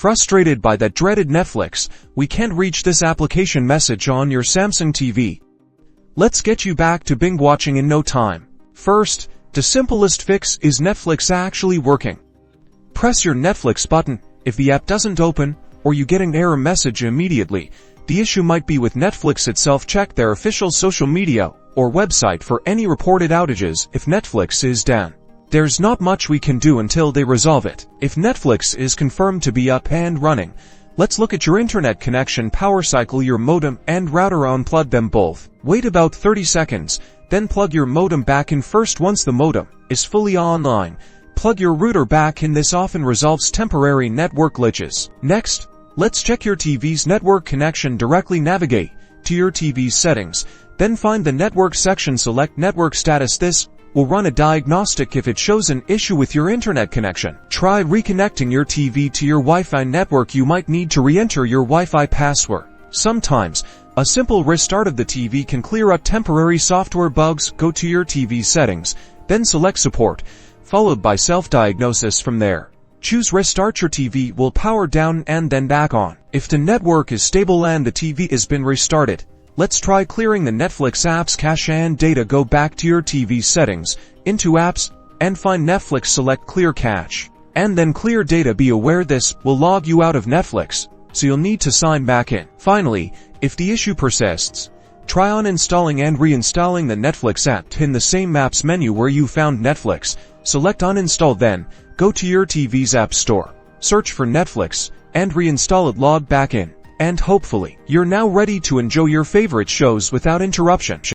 Frustrated by that dreaded Netflix, we can't reach this application message on your Samsung TV. Let's get you back to binge watching in no time. First, the simplest fix is Netflix actually working. Press your Netflix button. If the app doesn't open, or you get an error message immediately, the issue might be with Netflix itself. Check their official social media or website for any reported outages if Netflix is down. There's not much we can do until they resolve it. If Netflix is confirmed to be up and running, let's look at your internet connection power cycle. Your modem and router, unplug them both. Wait about 30 seconds, then plug your modem back in first. Once the modem is fully online, plug your router back in. This often resolves temporary network glitches. Next, let's check your TV's network connection. Directly navigate to your TV's settings, then find the network section. Select network status. This will run a diagnostic if it shows an issue with your internet connection. Try reconnecting your TV to your Wi-Fi network. You might need to re-enter your Wi-Fi password. Sometimes, a simple restart of the TV can clear up temporary software bugs. Go to your TV settings, then select support, followed by self-diagnosis. From there, choose restart. Your TV will power down and then back on. If the network is stable and the TV has been restarted, let's try clearing the Netflix app's cache and data. Go back to your TV settings, into apps, and find Netflix. Select clear cache, and then clear data. Be aware this will log you out of Netflix, so you'll need to sign back in. Finally, if the issue persists, try uninstalling and reinstalling the Netflix app. In the same apps menu where you found Netflix, select uninstall, then go to your TV's app store, search for Netflix, and reinstall it. Log back in, and hopefully, you're now ready to enjoy your favorite shows without interruption.